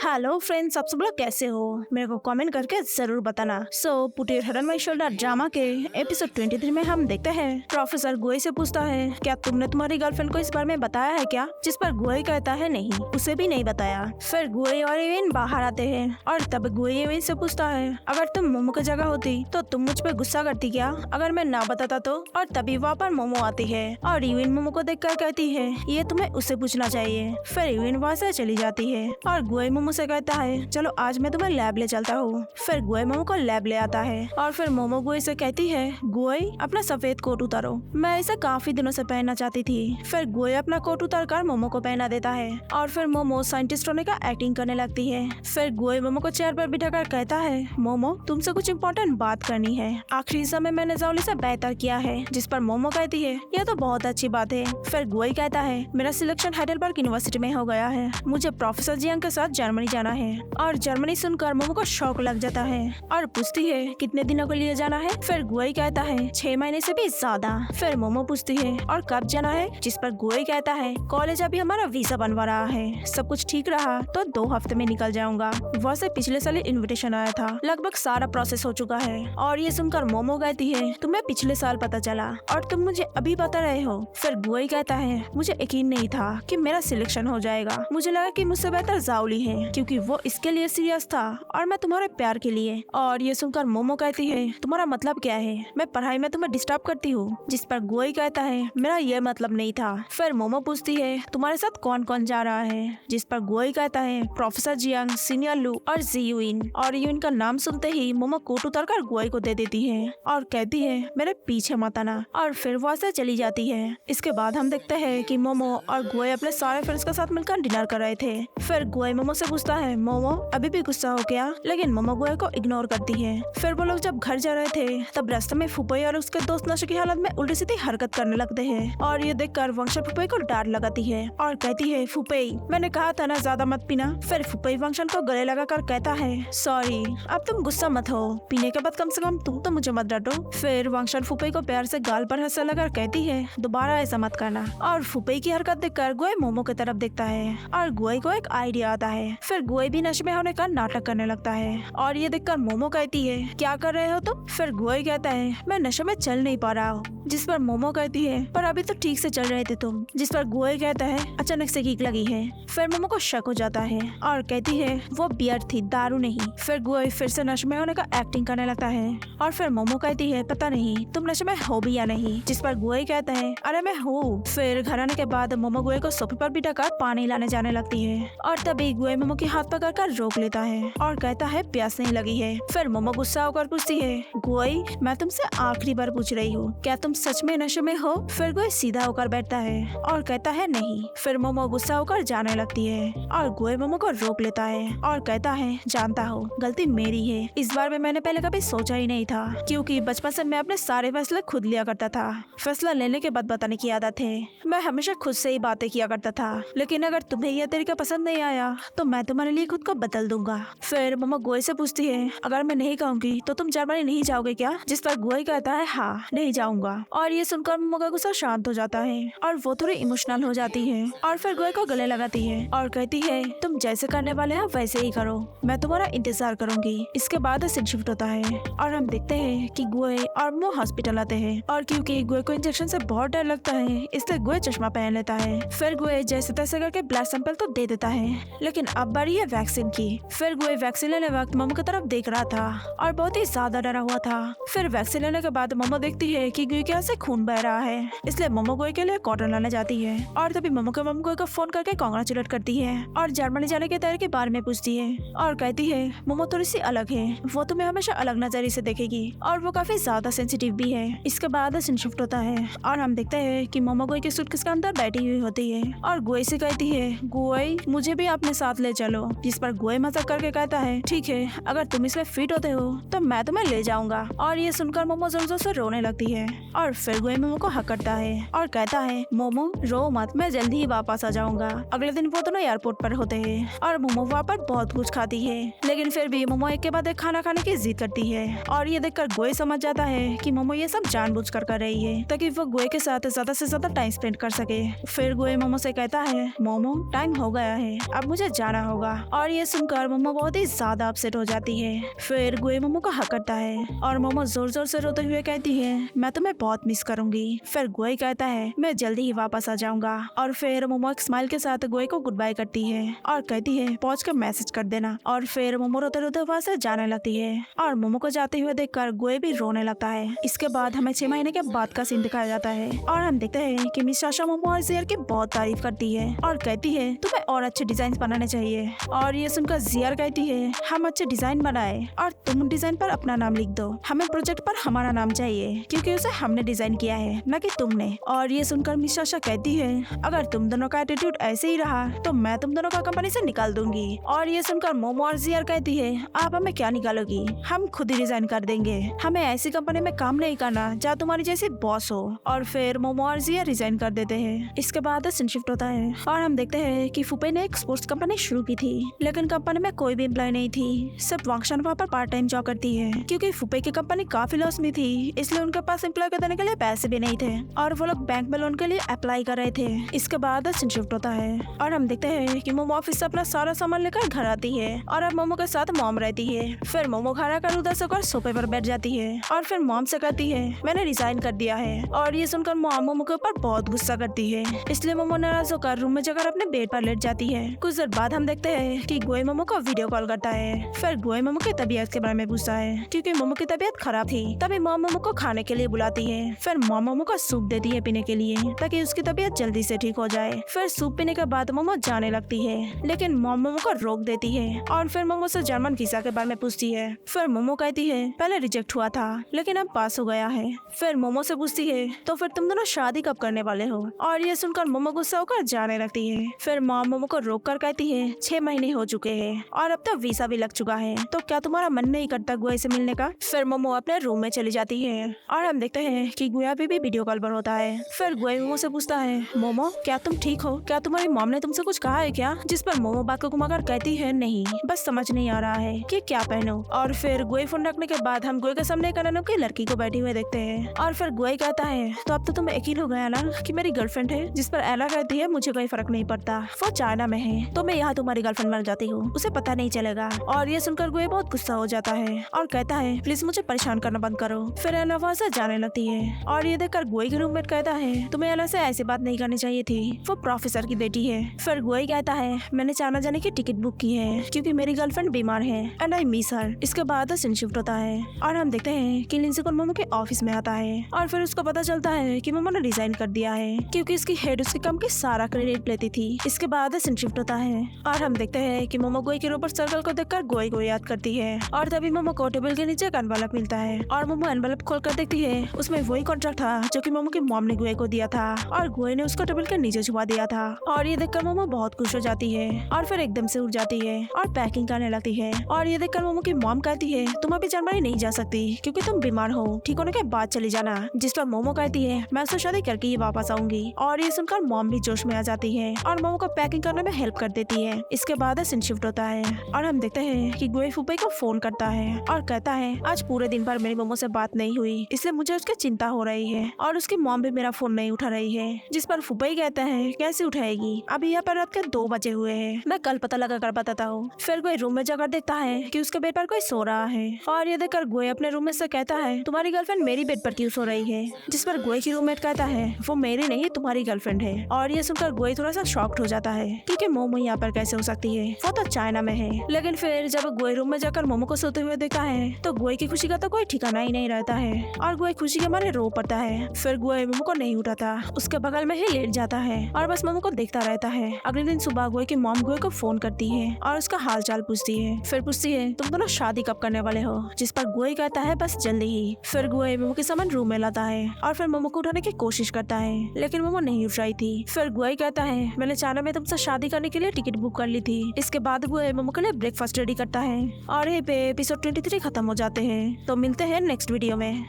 Hello friends, आप सब लोग कैसे हो? मेरे को कमेंट करके जरूर बताना। So put your head on my shoulder drama के एपिसोड 23 में हम देखते हैं प्रोफेसर गोई से पूछता है, क्या तुमने तुम्हारी गर्लफ्रेंड को इस बारे में बताया है क्या? जिस पर गोई कहता है नहीं, उसे भी नहीं बताया। फिर गोई और इविन बाहर आते हैं और तब गोई इविन से पूछता है, अगर तुम मोमो की जगह होती तो तुम मुझ पे गुस्सा करती क्या अगर मैं ना बताता तो? और तभी वहाँ पर मोमो आती है और इविन मोमो को देखकर कहती है, ये तुम्हें उससे पूछना चाहिए। फिर इविन वहाँ से चली जाती है और गोई मोमो से कहता है, चलो आज मैं तुम्हें लैब ले चलता हूँ। फिर गोई मोमो को लैब ले आता है और फिर मोमो गोई से कहती है, गोई अपना सफेद कोट उतारो, मैं इसे काफी दिनों से पहनना चाहती थी। फिर गोई अपना कोट उतार कर मोमो को पहना देता है और फिर मोमो साइंटिस्ट होने का एक्टिंग करने लगती है। फिर गोई मोमो को चेयर पर बिठा कर कहता है, मोमो तुमसे कुछ इम्पोर्टेंट बात करनी है। आखिरी समय मैंने जाओली से बेहतर किया है। जिस पर मोमो कहती है, यह तो बहुत अच्छी बात है। फिर गोई कहता है, मेरा सिलेक्शन हाइडेलबर्ग यूनिवर्सिटी में हो गया है, मुझे प्रोफेसर जियांग के साथ जर्मनी जाना है। और जर्मनी सुनकर मोमो को शौक लग जाता है और पूछती है, कितने दिनों के लिए जाना है? फिर गोई कहता है, 6 महीने से भी ज्यादा। फिर मोमो पूछती है, और कब जाना है? जिस पर गोई कहता है, कॉलेज अभी हमारा वीजा बनवा रहा है, सब कुछ ठीक रहा तो 2 हफ्ते में निकल जाऊंगा। वैसे पिछले साल इन्विटेशन आया था, लगभग सारा प्रोसेस हो चुका है। और ये सुनकर मोमो कहती है, तुम्हें पिछले साल पता चला और तुम मुझे अभी बता रहे हो? फिर गोई कहता है, मुझे यकीन नहीं था कि मेरा सिलेक्शन हो जाएगा, मुझे लगा कि मुझसे बेहतर जाओली है क्योंकि वो इसके लिए सीरियस था और मैं तुम्हारे प्यार के लिए। और ये सुनकर मोमो कहती है, तुम्हारा मतलब क्या है? मैं पढ़ाई में तुम्हें डिस्टर्ब करती हूँ? जिस पर गोई कहता है, मेरा ये मतलब नहीं था। फिर मोमो पूछती है, तुम्हारे साथ कौन कौन जा रहा है? जिस पर गोई कहता है, प्रोफेसर जियांग, सीनियर लू और जीयुइन। और यूइन का नाम सुनते ही मोमो कोट उतार कर गोई को दे देती है और कहती है, मेरे पीछे मत आना। और फिर वहाँ से चली जाती है। इसके बाद हम देखते हैं कि मोमो और गोई अपने सारे फ्रेंड्स के साथ मिलकर डिनर कर रहे थे। फिर गोई मोमो से पूछता है, मोमो अभी भी गुस्सा हो गया? लेकिन मोमो गोई को इग्नोर करती है। फिर वो लोग जब घर जा रहे थे तब रास्ते में फुपई और उसके दोस्त नशे की हालत में उल्टी सीधी हरकत करने लगते हैं और ये देखकर वंशा फुपई को डांट लगाती है और कहती है, फुपई मैंने कहा था ना ज्यादा मत पीना। फिर फुपई वंशन को गले लगा कर कहता है, सॉरी अब तुम गुस्सा मत हो, पीने के बाद कम से कम तुम तो मुझे मत डांटो। फिर वंशन फुपई को प्यार से गाल पर हंसने लगा कहती है, दोबारा ऐसा मत करना। और फुपई की हरकत देखकर गोई मोमो की तरफ देखता है और गोई को एक आइडिया आता है। फिर गोई भी नशे में होने का नाटक करने लगता है और ये देखकर मोमो कहती है, क्या कर रहे हो तुम? फिर गोई कहता है, मैं नशे में चल नहीं पा रहा हूँ। जिस पर मोमो कहती है, पर अभी तो ठीक से चल रहे थे तुम। जिस पर गोई कहता है, अचानक से किक लगी है। फिर मोमो को शक हो जाता है और कहती है, वो बियर थी, दारू नहीं। फिर गोई फिर से नशे में होने का एक्टिंग करने लगता है और फिर मोमो कहती है, पता नहीं तुम नशे में हो भी या नहीं। जिस पर गोई कहता है, अरे मैं हूँ। फिर घर आने के बाद मोमो गोई को सोफे पर बिठाकर पानी लाने जाने लगती है और तभी गोई मोमो के हाथ पकड़ कर रोक लेता है और कहता है, प्यास नहीं लगी है। फिर मोमो गुस्सा होकर पूछती है, गोई मैं तुमसे आखिरी बार पूछ रही हूँ, क्या तुम सच में नशे में हो? फिर गोई सीधा होकर बैठता है और कहता है, नहीं। फिर मोमो गुस्सा होकर जाने लगती है और गोई मोमो को रोक लेता है और कहता है, जानता हो गलती मेरी है, इस बार में मैंने पहले कभी सोचा ही नहीं था क्योंकि बचपन से मैं अपने सारे फैसले खुद लिया करता था। फैसला लेने के बाद बताने की आदत है, मैं हमेशा खुद से ही बातें किया करता था। लेकिन अगर तुम्हें यह तरीका पसंद नहीं आया तो मैं तुम्हारे लिए खुद को बदल दूंगा। फिर मोमो गोई से पूछती है, अगर मैं नहीं कहूँगी तो तुम जर्मनी नहीं जाओगे क्या? जिस पर गोई कहता है, हाँ नहीं जाऊंगा। और ये सुनकर मोमो का गुस्सा शांत हो जाता है और वो थोड़ी इमोशनल हो जाती है और फिर गोई को गले लगाती है और कहती है, तुम जैसे करने वाले हो वैसे ही करो, मैं तुम्हारा इंतजार करूंगी। इसके बाद सीन शिफ्ट होता है और हम देखते हैं कि गोई और मोमो हॉस्पिटल आते हैं और क्योंकि गोई को इंजेक्शन से बहुत डर लगता है इसलिए गोई चश्मा पहन लेता है। फिर गोई जैसे तैसे करके ब्लड सैंपल तो दे देता है, लेकिन अब बारी है वैक्सीन की। फिर गोई वैक्सीन लेने वक्त मोमो की तरफ देख रहा था और बहुत ही ज्यादा डरा हुआ था। फिर वैक्सीन लेने के बाद मोमो देखती है कि गोई के यहाँ से खून बह रहा है, इसलिए मोमो गोई के लिए कॉटन लाने जाती है और तभी मोमो के मम गोई को फोन करके कांग्रेचुलेट करती है और जर्मनी जाने के तैयारी के बारे में पूछती है और कहती है, मोमो थोड़ी सी अलग है, वो तुम्हें हमेशा अलग नजरिए से देखेगी और वो काफी ज्यादा सेंसिटिव भी है। इसके बाद सीन शिफ्ट होता है और हम देखते हैं कि मोमो गोई के सूटकेस के अंदर बैठी हुई होती है और गोई से कहती है, गोई मुझे भी अपने साथ ले चलो। जिस पर गोई मजाक करके कहता है, ठीक है अगर तुम इसमें फिट होते हो तो मैं तुम्हें ले जाऊंगा। और ये सुनकर मोमो जोर जोर से रोने लगती है और फिर गोई मोमो को हक करता है और कहता है, मोमो रो मत, मैं जल्दी ही वापस आ जाऊंगा। अगले दिन वो दोनों एयरपोर्ट पर होते हैं और मोमो वहाँ पर बहुत कुछ खाती है, लेकिन फिर भी मोमो एक के बाद एक खाना खाने की जिद करती है और ये देखकर गोई समझ जाता है कि मोमो ये सब जानबूझकर कर रही है ताकि वो गोई के साथ ज्यादा से ज्यादा टाइम स्पेंड कर सके। फिर गोई मोमो से कहता है, मोमो टाइम हो गया है, अब मुझे जाना होगा। होगा। और ये सुनकर मोमो बहुत ही ज्यादा अपसेट हो जाती है। फिर गुए मोमो को हक करता है और मोमो जोर जोर से रोते हुए कहती है मैं तुम्हें बहुत मिस करूंगी। फिर गुए कहता है मैं जल्दी ही वापस आ जाऊंगा। और फिर मोमो एक स्माइल के साथ गुए को गुड बाय करती है और कहती है पहुंच कर मैसेज कर देना। और फिर मोमो रोते रोते वहां से जाने लगती है और मोमो को जाते हुए देखकर गुए भी रोने लगता है। इसके बाद हमें 6 महीने के बाद का सीन दिखाया जाता है और हम देखते हैं कि मिस साशा मोमो और जियर की बहुत तारीफ करती है और कहती है तुम्हें और अच्छे डिजाइन बनाने चाहिए। और ये सुनकर जियर कहती है हम अच्छे डिजाइन बनाए और तुम डिजाइन पर अपना नाम लिख दो, हमें प्रोजेक्ट पर हमारा नाम चाहिए क्योंकि उसे हमने डिजाइन किया है न कि तुमने। और ये सुनकर मिस साशा कहती है अगर तुम दोनों का एटीट्यूड ऐसे ही रहा तो मैं तुम दोनों का कंपनी से निकाल दूंगी। और ये सुनकर मोमो और जियर कहती है आप हमें क्या निकालोगी, हम खुद ही डिजाइन कर देंगे, हमें ऐसी कंपनी में काम नहीं करना जहाँ तुम्हारी जैसी बॉस हो। और फिर मोमो और जियर रिजाइन कर देते हैं। इसके बाद सीन शिफ्ट होता है और हम देखते हैं कि फुपे ने एक स्पोर्ट्स कंपनी शुरू की थी लेकिन कंपनी में कोई भी एम्प्लॉय नहीं थी, सिर्फ वांगशान वहाँ पर पार्ट टाइम जॉब करती है क्योंकि फुपे की कंपनी काफी लॉस में थी इसलिए उनके पास एम्प्लॉय को देने के लिए पैसे भी नहीं थे और वो लोग बैंक में लोन के लिए अप्लाई कर रहे थे। इसके बाद सीन शिफ्ट होता है और हम देखते हैं कि मोमो ऑफिस से अपना सारा सामान लेकर घर आती है और अब मोमो के साथ मॉम रहती है। फिर मोमो घर आकर उधर से होकर सोफे पर बैठ जाती है और फिर मॉम से कहती है मैंने रिजाइन कर दिया है। और ये सुनकर मॉम मोमो के ऊपर बहुत गुस्सा करती है इसलिए मोमो नाराज होकर रूम में जाकर अपने बेड पर लेट जाती है। कुछ देर बाद हम देखते हैं कि गुए मोमो को वीडियो कॉल करता है। फिर गुए मोमो की तबीयत के बारे में पूछता है क्योंकि मोमो की तबीयत खराब थी। तभी मॉम मोमो को खाने के लिए बुलाती है। फिर मॉम मोमो को सूप देती है पीने के लिए ताकि उसकी तबीयत जल्दी से ठीक हो जाए। फिर सूप पीने के बाद मोमो जाने लगती है लेकिन मॉम मोमो को रोक देती है और फिर मोमो से जर्मन वीजा के बारे में पूछती है। फिर मोमो कहती है पहले रिजेक्ट हुआ था लेकिन अब पास हो गया है। फिर मोमो से पूछती है तो फिर तुम दोनों शादी कब करने वाले हो। और ये सुनकर मोमो गुस्सा होकर जाने लगती है। फिर मॉम मोमो को रोक कर कहती है 6 महीने हो चुके हैं और अब तक वीजा भी लग चुका है तो क्या तुम्हारा मन नहीं करता गुआ से मिलने का। फिर मोमो अपने रूम में चली जाती है और हम देखते हैं कि गुआ भी वीडियो कॉल पर होता है। फिर गुआ मोमो से पूछता है मोमो क्या तुम ठीक हो, क्या तुम्हारी मॉम ने तुमसे कुछ कहा है क्या। जिस पर मोमो बात को घुमाकर कहती है नहीं, बस समझ नहीं आ रहा है कि क्या पहनो। और फिर गुआ फोन रखने के बाद हम गुआ के सामने एक अनजान की लड़की को बैठी हुए देखते हैं और फिर गुआ कहता है तो अब तो तुम यकीन हो गया ना कि मेरी गर्लफ्रेंड है। जिस पर एला कहती है मुझे कोई फर्क नहीं पड़ता, वो चाइना में है तो मैं यहाँ तुम्हारी गर्लफ्रेंड बन जाती हूँ, उसे पता नहीं चलेगा। और ये सुनकर गुआ बहुत गुस्सा हो जाता है और कहता है प्लीज मुझे परेशान करना बंद करो। फिर एला वहाँ से जाने लगती है और ये देखकर गुआ की रूममेट कहता है तुम्हें एला से ऐसी बात नहीं करनी चाहिए थी, वो प्रोफेसर की बेटी है। फिर गुआ कहता है मैंने चाइना जाने की टिकट बुक की है क्योंकि मेरी गर्लफ्रेंड बीमार है एंड आई मिस हर। इसके बाद सीन शिफ्ट होता है और हम देखते हैं कि लिंसी को मोमो के ऑफिस में आता है और फिर उसको पता चलता है कि मोमो ने रिजाइन कर दिया है क्योंकि इसकी हेड उसके काम की सारा क्रेडिट लेती थी। इसके बाद सीन शिफ्ट होता है और हम देखते हैं कि मोमो गुए के ऊपर सर्कल को देखकर गुए को याद करती है और तभी मोमो को टेबल के नीचे एक एनवेलप मिलता है और मोमो एनवेलप खोलकर देखती है उसमें वही कॉन्ट्रैक्ट था जो कि मोमो की मॉम ने गुए को दिया था और गुए ने उसको टेबल के नीचे छुपा दिया था। और ये देखकर मोमो बहुत खुश हो जाती है और फिर एकदम से उठ जाती है और पैकिंग करने लगती है। और ये देखकर मोमो की मॉम कहती है तुम अभी जर्मनी नहीं जा सकती क्योंकि तुम बीमार हो, ठीक होने के बाद चली जाना। जिस पर मोमो कहती है मैं उससे शादी करके ही वापस आऊंगी। और ये सुनकर मॉम भी जोश में आ जाती है और मोमो को पैकिंग करने में हेल्प कर देती है। इसके बाद सीन शिफ्ट होता है और हम देखते हैं कि गुए फुपे को फोन करता है और कहता है आज पूरे दिन भर मेरी मोमो से बात नहीं हुई इसलिए मुझे उसकी चिंता हो रही है और उसकी मॉम भी मेरा फोन नहीं उठा रही है। जिस पर फुपई कहता है कैसे उठाएगी, अभी यहाँ पर रात के 2 बजे हुए हैं, मैं कल पता लगा कर बताता हूँ। फिर गुए रूम में जाकर देखता है कि उसके बेड पर कोई सो रहा है और ये देखकर गुए अपने रूम में से कहता है तुम्हारी गर्लफ्रेंड मेरी बेड पर क्यों सो रही है। जिस पर गुए की रूममेट कहता है वो मेरी नहीं तुम्हारी गर्लफ्रेंड है। और ये सुनकर गुए थोड़ा सा शॉक्ड हो जाता है क्योंकि मोमो यहाँ पर कैसे हो सकती है, वो तो चाइना में है। लेकिन फिर जब गुए रूम में जाकर मोमो को सोते हुए देखता है तो गुए की खुशी का तो कोई ठिकाना ही नहीं रहता है और गुए खुशी के मारे रो पड़ता है। फिर गुए मोमो को नहीं उठाता, उसके बगल में ही लेट जाता है और बस मोमो को देखता रहता है। अगले दिन सुबह गुए की मॉम गुए को फोन करती है और उसका हाल चाल पूछती है। फिर पूछती है तुम दोनों शादी कब करने वाले हो। जिस पर गुए कहता है बस जल्दी ही। फिर गुए मोमो के सामान रूम में लाता है और फिर मोमो को उठाने की कोशिश करता है लेकिन मोमो नहीं उठ रही थी। फिर गुए कहता है मैंने चाइना में तुमसे शादी करने के लिए टिकट बुक कर ली थी। इसके बाद गुए मोमो के लिए ब्रेकफास्ट रेडी करता है और यहीं पे एपिसोड 23 खत्म हो जाते हैं। तो मिलते हैं नेक्स्ट वीडियो में।